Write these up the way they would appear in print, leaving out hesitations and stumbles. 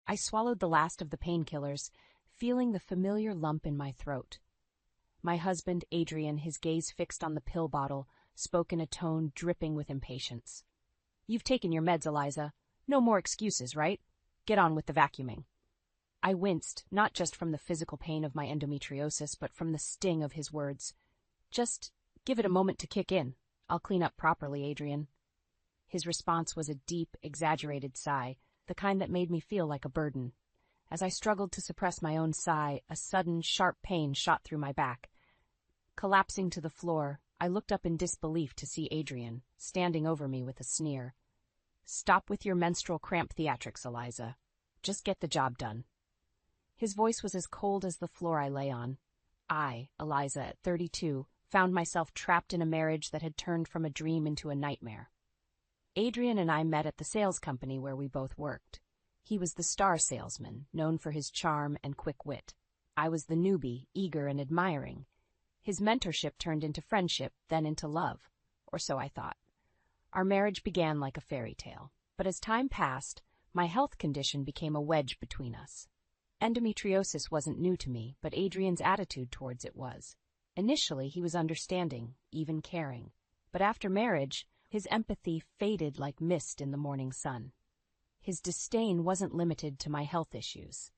I swallowed the last of the painkillers, feeling the familiar lump in my throat. My husband, Adrian, his gaze fixed on the pill bottle, spoke in a tone dripping with impatience. "You've taken your meds, Eliza. No more excuses, right? Get on with the vacuuming." I winced, not just from the physical pain of my endometriosis, but from the sting of his words. "Just give it a moment to kick in. I'll clean up properly, Adrian." His response was a deep, exaggerated sigh, the kind that made me feel like a burden. As I struggled to suppress my own sigh, a sudden, sharp pain shot through my back. Collapsing to the floor, I looked up in disbelief to see Adrian, standing over me with a sneer. "Stop with your menstrual cramp theatrics, Eliza. Just get the job done." His voice was as cold as the floor I lay on. I, Eliza, at 32, found myself trapped in a marriage that had turned from a dream into a nightmare. Adrian and I met at the sales company where we both worked. He was the star salesman, known for his charm and quick wit. I was the newbie, eager and admiring. His mentorship turned into friendship, then into love, or so I thought. Our marriage began like a fairy tale, but as time passed, my health condition became a wedge between us. Endometriosis wasn't new to me, but Adrian's attitude towards it was. Initially, he was understanding, even caring. But after marriage, his empathy faded like mist in the morning sun. His disdain wasn't limited to my health issues.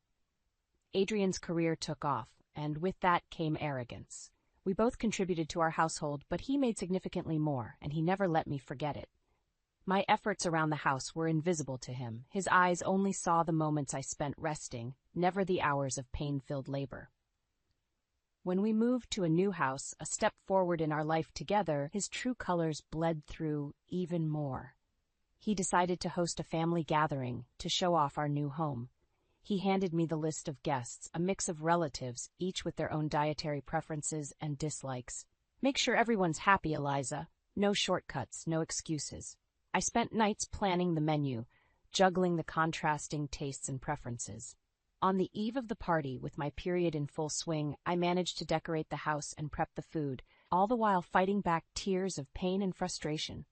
Adrian's career took off, and with that came arrogance. We both contributed to our household, but he made significantly more, and he never let me forget it. My efforts around the house were invisible to him. His eyes only saw the moments I spent resting, never the hours of pain-filled labor. When we moved to a new house, a step forward in our life together, his true colors bled through even more. He decided to host a family gathering to show off our new home. He handed me the list of guests, a mix of relatives, each with their own dietary preferences and dislikes. "Make sure everyone's happy, Eliza. No shortcuts, no excuses." I spent nights planning the menu, juggling the contrasting tastes and preferences. On the eve of the party, with my period in full swing, I managed to decorate the house and prep the food, all the while fighting back tears of pain and frustration.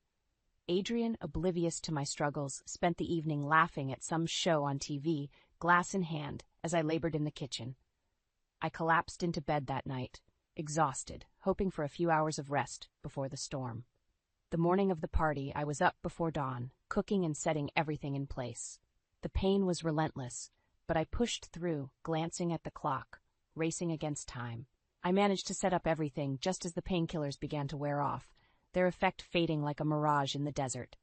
Adrian, oblivious to my struggles, spent the evening laughing at some show on TV, glass in hand, as I labored in the kitchen. I collapsed into bed that night, exhausted, hoping for a few hours of rest before the storm. The morning of the party, I was up before dawn, cooking and setting everything in place. The pain was relentless, but I pushed through, glancing at the clock, racing against time. I managed to set up everything just as the painkillers began to wear off, their effect fading like a mirage in the desert.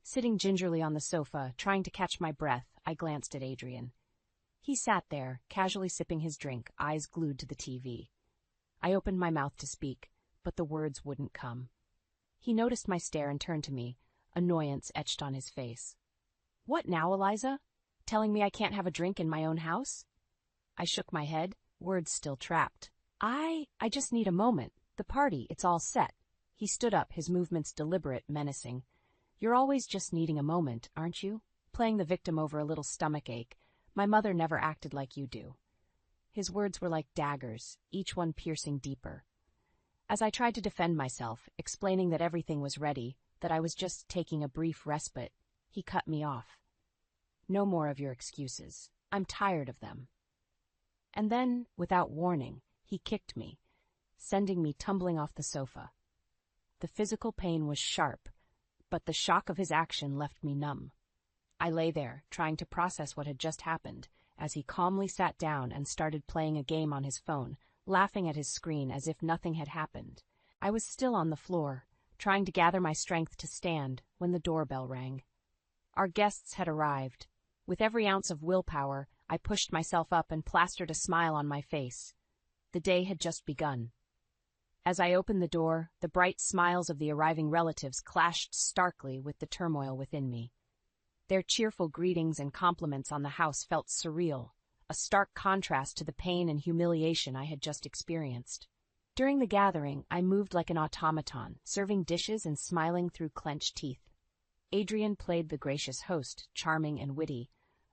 Sitting gingerly on the sofa, trying to catch my breath, I glanced at Adrian. He sat there, casually sipping his drink, eyes glued to the TV. I opened my mouth to speak, but the words wouldn't come. He noticed my stare and turned to me, annoyance etched on his face. "What now, Eliza? Telling me I can't have a drink in my own house?" I shook my head, words still trapped. I just need a moment. The party, it's all set." He stood up, his movements deliberate, menacing. "You're always just needing a moment, aren't you? Playing the victim over a little stomach ache. My mother never acted like you do." His words were like daggers, each one piercing deeper. As I tried to defend myself, explaining that everything was ready, that I was just taking a brief respite, he cut me off. "No more of your excuses. I'm tired of them." And then, without warning, he kicked me, sending me tumbling off the sofa. The physical pain was sharp, but the shock of his action left me numb. I lay there, trying to process what had just happened, as he calmly sat down and started playing a game on his phone, laughing at his screen as if nothing had happened. I was still on the floor, trying to gather my strength to stand, when the doorbell rang. Our guests had arrived. With every ounce of willpower, I pushed myself up and plastered a smile on my face. The day had just begun. As I opened the door, the bright smiles of the arriving relatives clashed starkly with the turmoil within me. Their cheerful greetings and compliments on the house felt surreal, a stark contrast to the pain and humiliation I had just experienced. During the gathering, I moved like an automaton, serving dishes and smiling through clenched teeth. Adrian played the gracious host, charming and witty,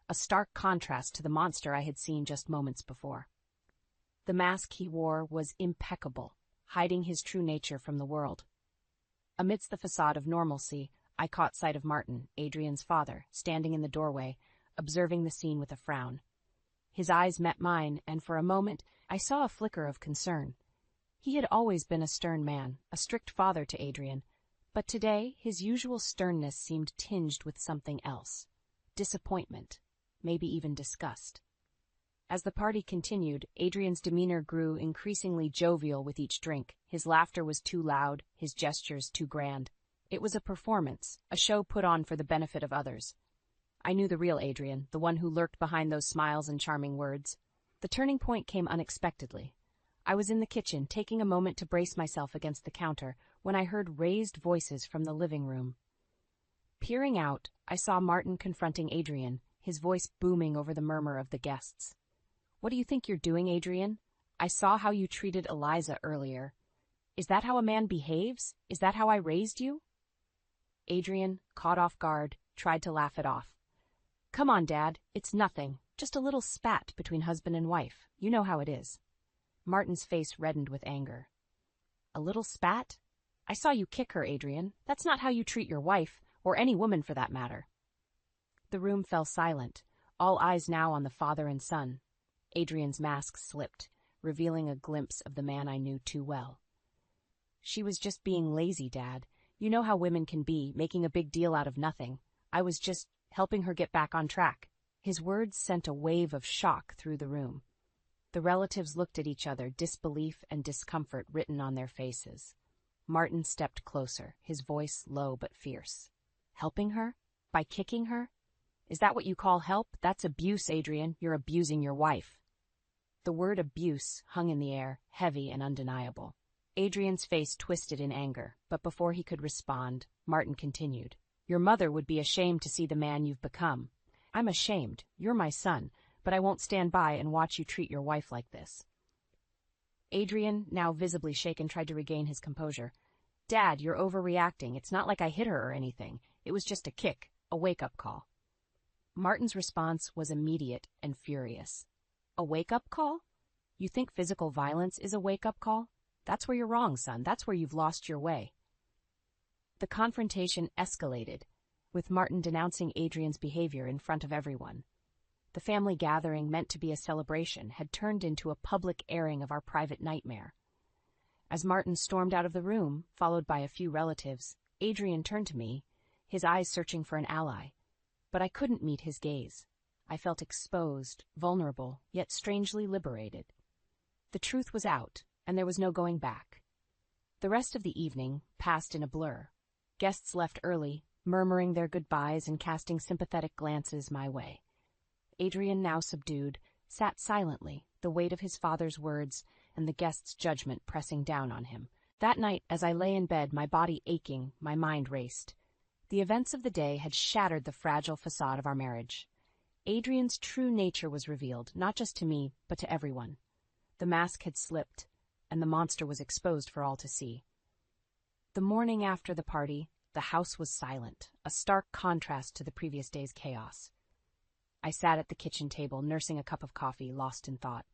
a stark contrast to the monster I had seen just moments before. The mask he wore was impeccable, hiding his true nature from the world. Amidst the facade of normalcy, I caught sight of Martin, Adrian's father, standing in the doorway, observing the scene with a frown. His eyes met mine, and for a moment I saw a flicker of concern. He had always been a stern man, a strict father to Adrian, but today his usual sternness seemed tinged with something else. Disappointment, maybe even disgust. As the party continued, Adrian's demeanor grew increasingly jovial with each drink. His laughter was too loud, his gestures too grand. It was a performance, a show put on for the benefit of others. I knew the real Adrian, the one who lurked behind those smiles and charming words. The turning point came unexpectedly. I was in the kitchen, taking a moment to brace myself against the counter, when I heard raised voices from the living room. Peering out, I saw Martin confronting Adrian, his voice booming over the murmur of the guests. "What do you think you're doing, Adrian? I saw how you treated Eliza earlier. Is that how a man behaves? Is that how I raised you?" Adrian, caught off guard, tried to laugh it off. "Come on, Dad, it's nothing. Just a little spat between husband and wife. You know how it is." Martin's face reddened with anger. "A little spat? I saw you kick her, Adrian. That's not how you treat your wife, or any woman for that matter." The room fell silent, all eyes now on the father and son. Adrian's mask slipped, revealing a glimpse of the man I knew too well. "She was just being lazy, Dad. You know how women can be, making a big deal out of nothing. I was just helping her get back on track." His words sent a wave of shock through the room. The relatives looked at each other, disbelief and discomfort written on their faces. Martin stepped closer, his voice low but fierce. "Helping her? By kicking her? Is that what you call help? That's abuse, Adrian. You're abusing your wife." The word abuse hung in the air, heavy and undeniable. Adrian's face twisted in anger, but before he could respond, Martin continued. "Your mother would be ashamed to see the man you've become. I'm ashamed. You're my son, but I won't stand by and watch you treat your wife like this." Adrian, now visibly shaken, tried to regain his composure. "Dad, you're overreacting. It's not like I hit her or anything. It was just a kick, a wake-up call." Martin's response was immediate and furious. "A wake-up call? You think physical violence is a wake-up call? That's where you're wrong, son. That's where you've lost your way." The confrontation escalated, with Martin denouncing Adrian's behavior in front of everyone. The family gathering, meant to be a celebration, had turned into a public airing of our private nightmare. As Martin stormed out of the room, followed by a few relatives, Adrian turned to me, his eyes searching for an ally. But I couldn't meet his gaze. I felt exposed, vulnerable, yet strangely liberated. The truth was out, and there was no going back. The rest of the evening passed in a blur. Guests left early, murmuring their goodbyes and casting sympathetic glances my way. Adrian, now subdued, sat silently, the weight of his father's words and the guests' judgment pressing down on him. That night, as I lay in bed, my body aching, my mind raced. The events of the day had shattered the fragile facade of our marriage. Adrian's true nature was revealed, not just to me, but to everyone. The mask had slipped, and the monster was exposed for all to see. The morning after the party, the house was silent, a stark contrast to the previous day's chaos. I sat at the kitchen table, nursing a cup of coffee, lost in thought.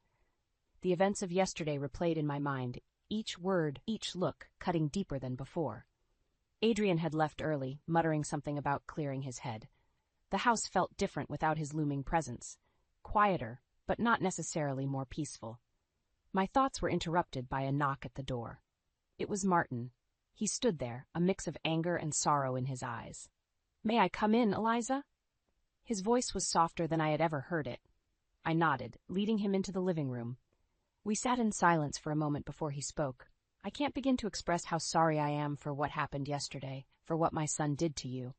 The events of yesterday replayed in my mind, each word, each look, cutting deeper than before. Adrian had left early, muttering something about clearing his head. The house felt different without his looming presence. Quieter, but not necessarily more peaceful. My thoughts were interrupted by a knock at the door. It was Martin. He stood there, a mix of anger and sorrow in his eyes. "May I come in, Eliza?" His voice was softer than I had ever heard it. I nodded, leading him into the living room. We sat in silence for a moment before he spoke. "I can't begin to express how sorry I am for what happened yesterday, for what my son did to you."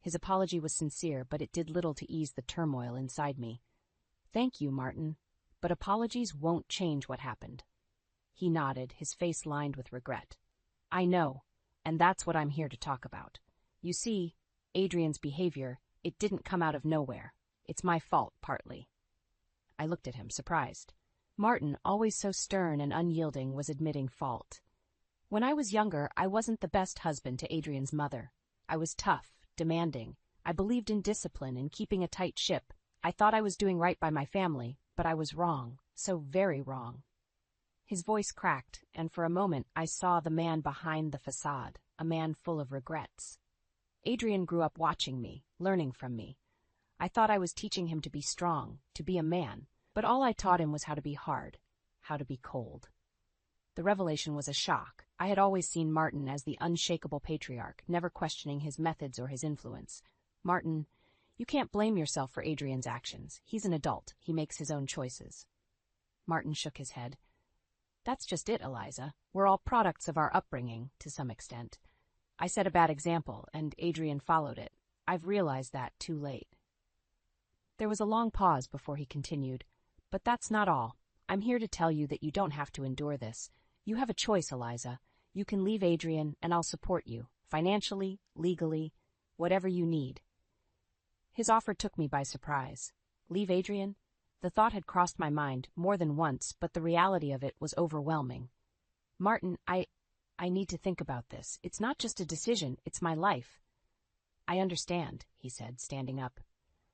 His apology was sincere, but it did little to ease the turmoil inside me. "Thank you, Martin, but apologies won't change what happened." He nodded, his face lined with regret. "I know, and that's what I'm here to talk about. You see, Adrian's behavior, it didn't come out of nowhere. It's my fault, partly." I looked at him, surprised. Martin, always so stern and unyielding, was admitting fault. "When I was younger, I wasn't the best husband to Adrian's mother. I was tough, demanding. I believed in discipline and keeping a tight ship. I thought I was doing right by my family, but I was wrong, so very wrong." His voice cracked, and for a moment I saw the man behind the facade, a man full of regrets. Adrian grew up watching me, learning from me. I thought I was teaching him to be strong, to be a man, but all I taught him was how to be hard, how to be cold. The revelation was a shock. I had always seen Martin as the unshakable patriarch, never questioning his methods or his influence. Martin, you can't blame yourself for Adrian's actions. He's an adult. He makes his own choices. Martin shook his head. That's just it, Eliza. We're all products of our upbringing, to some extent. I set a bad example, and Adrian followed it. I've realized that too late. There was a long pause before he continued. But that's not all. I'm here to tell you that you don't have to endure this. You have a choice, Eliza. You can leave Adrian, and I'll support you, financially, legally, whatever you need. His offer took me by surprise. Leave Adrian? The thought had crossed my mind more than once, but the reality of it was overwhelming. Martin, I need to think about this. It's not just a decision, it's my life. I understand, he said, standing up.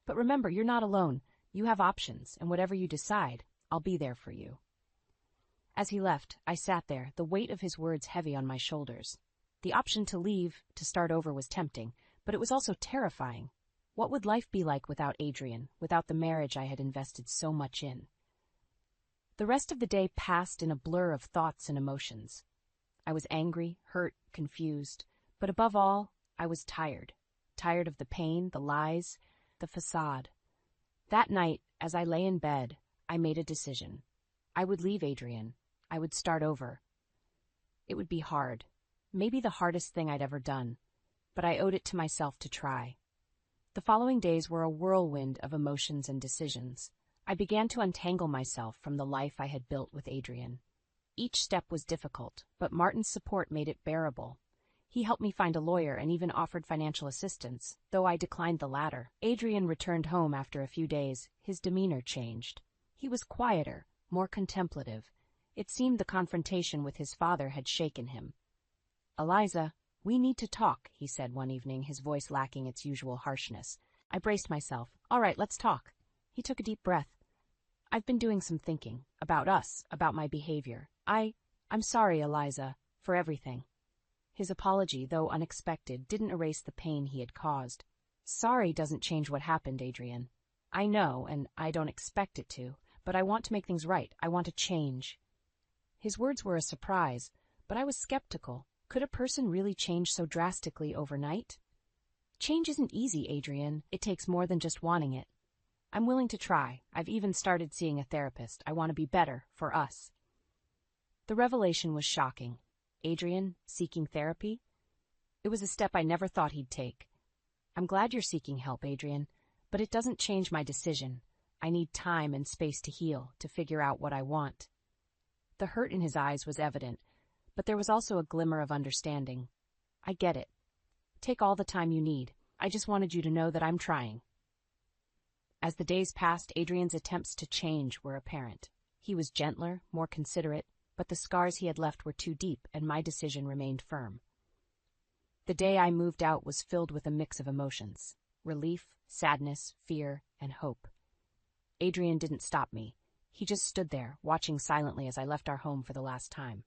But remember, you're not alone. You have options, and whatever you decide, I'll be there for you. As he left, I sat there, the weight of his words heavy on my shoulders. The option to leave, to start over, was tempting, but it was also terrifying. What would life be like without Adrian, without the marriage I had invested so much in? The rest of the day passed in a blur of thoughts and emotions. I was angry, hurt, confused, but above all, I was tired. Tired of the pain, the lies, the facade. That night, as I lay in bed, I made a decision. I would leave Adrian. I would start over. It would be hard, maybe the hardest thing I'd ever done, but I owed it to myself to try. The following days were a whirlwind of emotions and decisions. I began to untangle myself from the life I had built with Adrian. Each step was difficult, but Martin's support made it bearable. He helped me find a lawyer and even offered financial assistance, though I declined the latter. Adrian returned home after a few days. His demeanor changed. He was quieter, more contemplative. It seemed the confrontation with his father had shaken him. Eliza, we need to talk, he said one evening, his voice lacking its usual harshness. I braced myself. All right, let's talk. He took a deep breath. I've been doing some thinking. About us, about my behavior. I'm sorry, Eliza, for everything. His apology, though unexpected, didn't erase the pain he had caused. Sorry doesn't change what happened, Adrian. I know, and I don't expect it to, but I want to make things right. I want to change. His words were a surprise, but I was skeptical. Could a person really change so drastically overnight? Change isn't easy, Adrian. It takes more than just wanting it. I'm willing to try. I've even started seeing a therapist. I want to be better, for us. The revelation was shocking. Adrian, seeking therapy? It was a step I never thought he'd take. I'm glad you're seeking help, Adrian, but it doesn't change my decision. I need time and space to heal, to figure out what I want. The hurt in his eyes was evident, but there was also a glimmer of understanding. I get it. Take all the time you need. I just wanted you to know that I'm trying. As the days passed, Adrian's attempts to change were apparent. He was gentler, more considerate, but the scars he had left were too deep, and my decision remained firm. The day I moved out was filled with a mix of emotions: relief, sadness, fear, and hope. Adrian didn't stop me. He just stood there, watching silently as I left our home for the last time.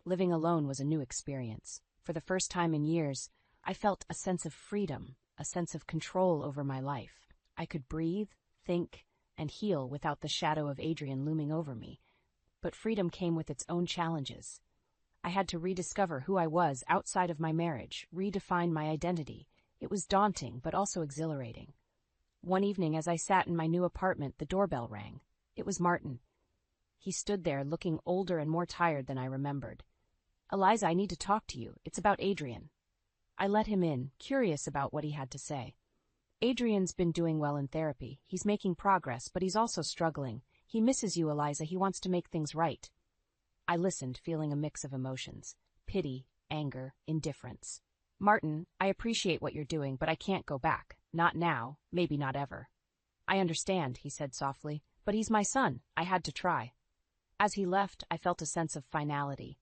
Living alone was a new experience. For the first time in years, I felt a sense of freedom, a sense of control over my life. I could breathe, think, and heal without the shadow of Adrian looming over me. But freedom came with its own challenges. I had to rediscover who I was outside of my marriage, redefine my identity. It was daunting, but also exhilarating. One evening, as I sat in my new apartment, the doorbell rang. It was Martin. He stood there, looking older and more tired than I remembered. Eliza, I need to talk to you. It's about Adrian. I let him in, curious about what he had to say. Adrian's been doing well in therapy. He's making progress, but he's also struggling. He misses you, Eliza. He wants to make things right. I listened, feeling a mix of emotions: pity, anger, indifference. Martin, I appreciate what you're doing, but I can't go back. Not now, maybe not ever. I understand, he said softly, but he's my son. I had to try. As he left, I felt a sense of finality.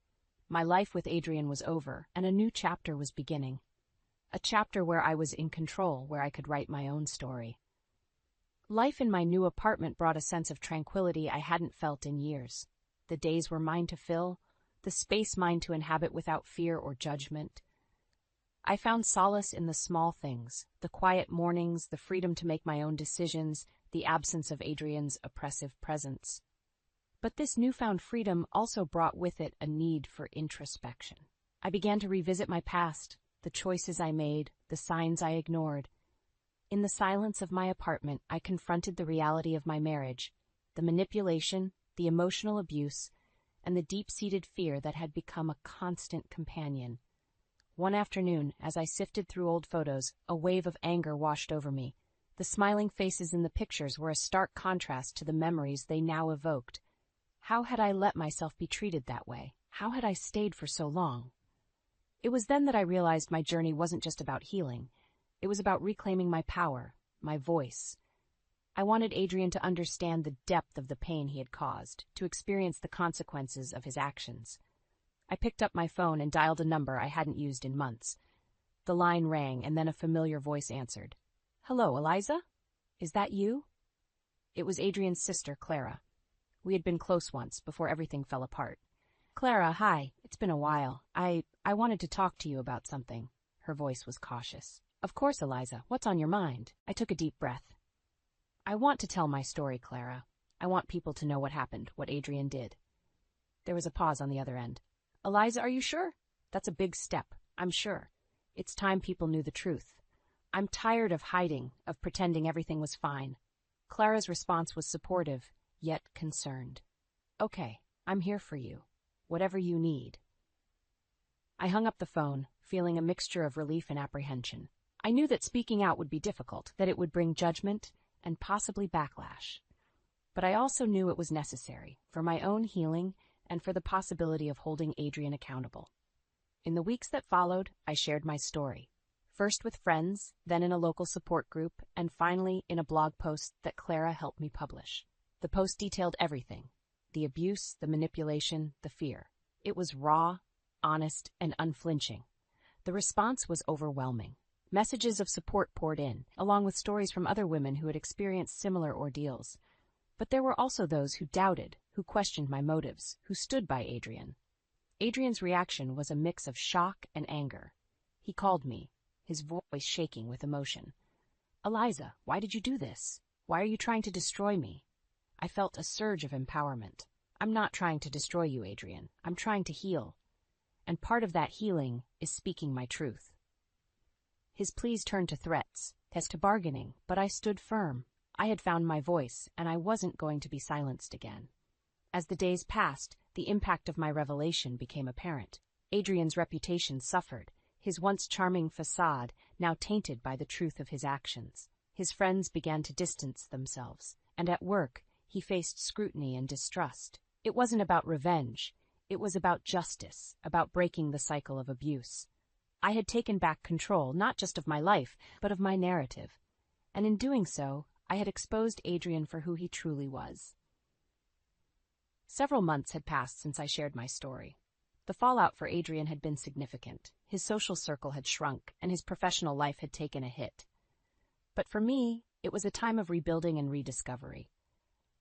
My life with Adrian was over, and a new chapter was beginning. A chapter where I was in control, where I could write my own story. Life in my new apartment brought a sense of tranquility I hadn't felt in years. The days were mine to fill, the space mine to inhabit without fear or judgment. I found solace in the small things, the quiet mornings, the freedom to make my own decisions, the absence of Adrian's oppressive presence. But this newfound freedom also brought with it a need for introspection. I began to revisit my past, the choices I made, the signs I ignored. In the silence of my apartment, I confronted the reality of my marriage, the manipulation, the emotional abuse, and the deep-seated fear that had become a constant companion. One afternoon, as I sifted through old photos, a wave of anger washed over me. The smiling faces in the pictures were a stark contrast to the memories they now evoked. How had I let myself be treated that way? How had I stayed for so long? It was then that I realized my journey wasn't just about healing. It was about reclaiming my power, my voice. I wanted Adrian to understand the depth of the pain he had caused, to experience the consequences of his actions. I picked up my phone and dialed a number I hadn't used in months. The line rang, and then a familiar voice answered. "Hello, Eliza? Is that you?" It was Adrian's sister, Clara. We had been close once, before everything fell apart. "Clara, hi. It's been a while. I wanted to talk to you about something." Her voice was cautious. "Of course, Eliza. What's on your mind?" I took a deep breath. "I want to tell my story, Clara. I want people to know what happened, what Adrian did." There was a pause on the other end. "Eliza, are you sure? That's a big step, I'm sure. It's time people knew the truth. I'm tired of hiding, of pretending everything was fine." Clara's response was supportive, yet concerned. "Okay, I'm here for you. Whatever you need." I hung up the phone, feeling a mixture of relief and apprehension. I knew that speaking out would be difficult, that it would bring judgment and possibly backlash. But I also knew it was necessary, for my own healing and for the possibility of holding Adrian accountable. In the weeks that followed, I shared my story, first with friends, then in a local support group, and finally in a blog post that Clara helped me publish. The post detailed everything: the abuse, the manipulation, the fear. It was raw, honest, and unflinching. The response was overwhelming. Messages of support poured in, along with stories from other women who had experienced similar ordeals. But there were also those who doubted, who questioned my motives, who stood by Adrian. Adrian's reaction was a mix of shock and anger. He called me, his voice shaking with emotion. "Eliza, why did you do this? Why are you trying to destroy me?" I felt a surge of empowerment. "I'm not trying to destroy you, Adrian. I'm trying to heal. And part of that healing is speaking my truth." His pleas turned to threats, to bargaining, but I stood firm. I had found my voice, and I wasn't going to be silenced again. As the days passed, the impact of my revelation became apparent. Adrian's reputation suffered, his once charming facade now tainted by the truth of his actions. His friends began to distance themselves, and at work he faced scrutiny and distrust. It wasn't about revenge. It was about justice, about breaking the cycle of abuse. I had taken back control, not just of my life, but of my narrative. And in doing so, I had exposed Adrian for who he truly was. Several months had passed since I shared my story. The fallout for Adrian had been significant. His social circle had shrunk, and his professional life had taken a hit. But for me, it was a time of rebuilding and rediscovery.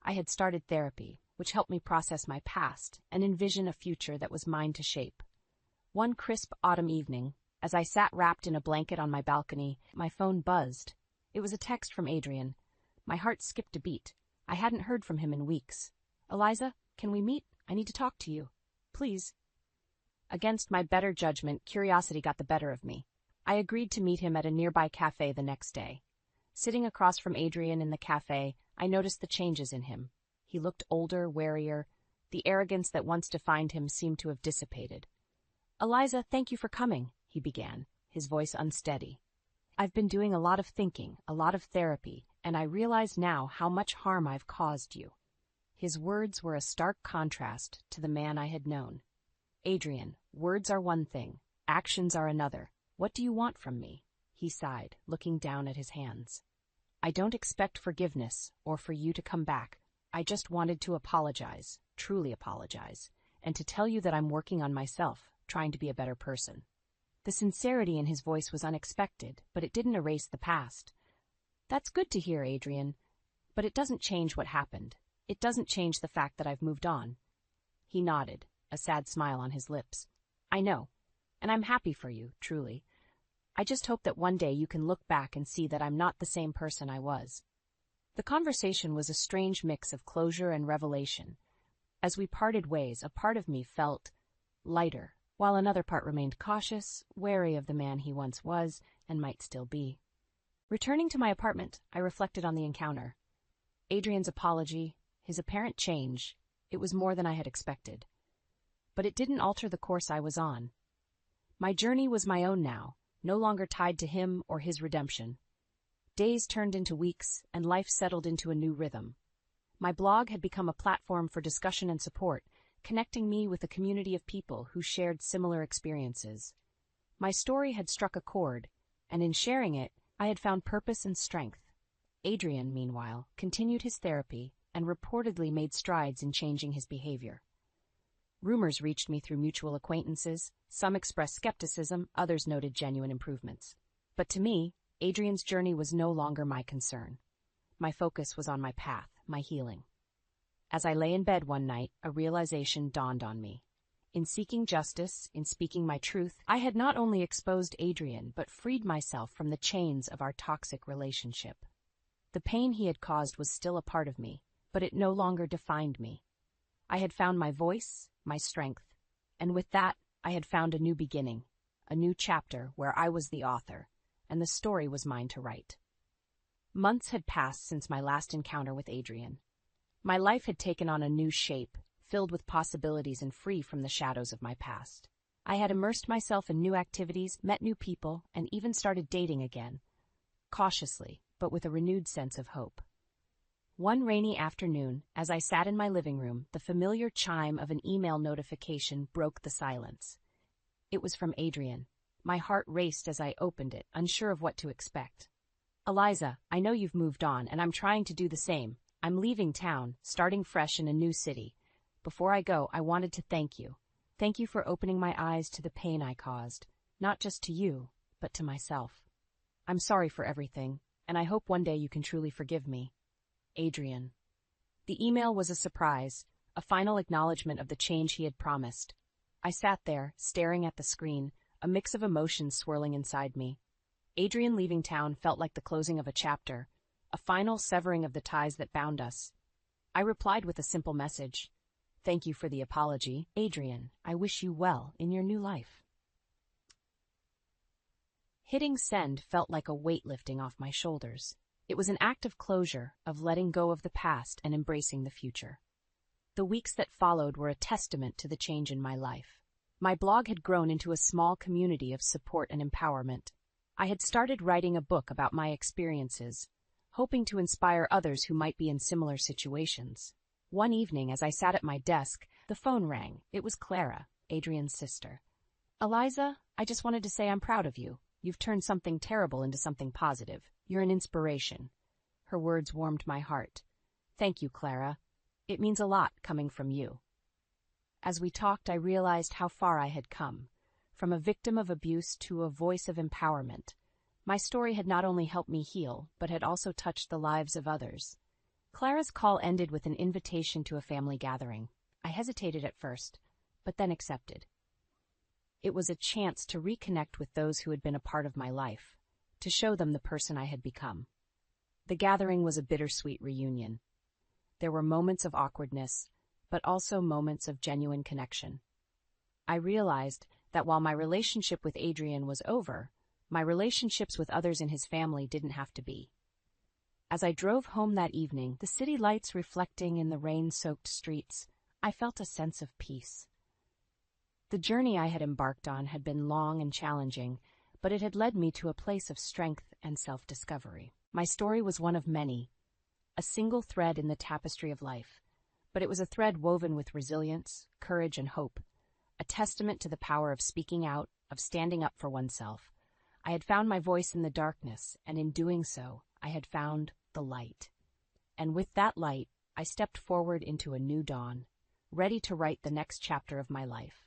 I had started therapy, which helped me process my past and envision a future that was mine to shape. One crisp autumn evening, as I sat wrapped in a blanket on my balcony, my phone buzzed. It was a text from Adrian. My heart skipped a beat. I hadn't heard from him in weeks. "Eliza, can we meet? I need to talk to you. Please." Against my better judgment, curiosity got the better of me. I agreed to meet him at a nearby cafe the next day. Sitting across from Adrian in the cafe, I noticed the changes in him. He looked older, warier. The arrogance that once defined him seemed to have dissipated. "Eliza, thank you for coming," he began, his voice unsteady. "I've been doing a lot of thinking, a lot of therapy, and I realize now how much harm I've caused you." His words were a stark contrast to the man I had known. "Adrian, words are one thing, actions are another. What do you want from me?" He sighed, looking down at his hands. "I don't expect forgiveness or for you to come back. I just wanted to apologize, truly apologize, and to tell you that I'm working on myself, trying to be a better person." The sincerity in his voice was unexpected, but it didn't erase the past. "That's good to hear, Adrian, but it doesn't change what happened. It doesn't change the fact that I've moved on." He nodded, a sad smile on his lips. "I know, and I'm happy for you, truly. I just hope that one day you can look back and see that I'm not the same person I was." The conversation was a strange mix of closure and revelation. As we parted ways, a part of me felt lighter, while another part remained cautious, wary of the man he once was and might still be. Returning to my apartment, I reflected on the encounter. Adrian's apology, his apparent change, it was more than I had expected. But it didn't alter the course I was on. My journey was my own now, no longer tied to him or his redemption. Days turned into weeks, and life settled into a new rhythm. My blog had become a platform for discussion and support, connecting me with a community of people who shared similar experiences. My story had struck a chord, and in sharing it, I had found purpose and strength. Adrian, meanwhile, continued his therapy and reportedly made strides in changing his behavior. Rumors reached me through mutual acquaintances. Some expressed skepticism, others noted genuine improvements. But to me, Adrian's journey was no longer my concern. My focus was on my path, my healing. As I lay in bed one night, a realization dawned on me. In seeking justice, in speaking my truth, I had not only exposed Adrian, but freed myself from the chains of our toxic relationship. The pain he had caused was still a part of me, but it no longer defined me. I had found my voice, my strength, and with that, I had found a new beginning, a new chapter where I was the author, and the story was mine to write. Months had passed since my last encounter with Adrian. My life had taken on a new shape, filled with possibilities and free from the shadows of my past. I had immersed myself in new activities, met new people, and even started dating again. Cautiously, but with a renewed sense of hope. One rainy afternoon, as I sat in my living room, the familiar chime of an email notification broke the silence. It was from Adrian. My heart raced as I opened it, unsure of what to expect. "Eliza, I know you've moved on, and I'm trying to do the same. I'm leaving town, starting fresh in a new city. Before I go, I wanted to thank you. Thank you for opening my eyes to the pain I caused, not just to you, but to myself. I'm sorry for everything, and I hope one day you can truly forgive me. Adrian." The email was a surprise, a final acknowledgement of the change he had promised. I sat there, staring at the screen, a mix of emotions swirling inside me. Adrian leaving town felt like the closing of a chapter, a final severing of the ties that bound us. I replied with a simple message. "Thank you for the apology, Adrian. I wish you well in your new life." Hitting send felt like a weight lifting off my shoulders. It was an act of closure, of letting go of the past and embracing the future. The weeks that followed were a testament to the change in my life. My blog had grown into a small community of support and empowerment. I had started writing a book about my experiences, hoping to inspire others who might be in similar situations. One evening, as I sat at my desk, the phone rang. It was Clara, Adrian's sister. "Eliza, I just wanted to say I'm proud of you. You've turned something terrible into something positive. You're an inspiration." Her words warmed my heart. "Thank you, Clara. It means a lot coming from you." As we talked, I realized how far I had come. From a victim of abuse to a voice of empowerment. My story had not only helped me heal, but had also touched the lives of others. Clara's call ended with an invitation to a family gathering. I hesitated at first, but then accepted. It was a chance to reconnect with those who had been a part of my life, to show them the person I had become. The gathering was a bittersweet reunion. There were moments of awkwardness, but also moments of genuine connection. I realized that while my relationship with Adrian was over, my relationships with others in his family didn't have to be. As I drove home that evening, the city lights reflecting in the rain-soaked streets, I felt a sense of peace. The journey I had embarked on had been long and challenging, but it had led me to a place of strength and self-discovery. My story was one of many, a single thread in the tapestry of life, but it was a thread woven with resilience, courage, and hope, a testament to the power of speaking out, of standing up for oneself. I had found my voice in the darkness, and in doing so, I had found the light. And with that light, I stepped forward into a new dawn, ready to write the next chapter of my life.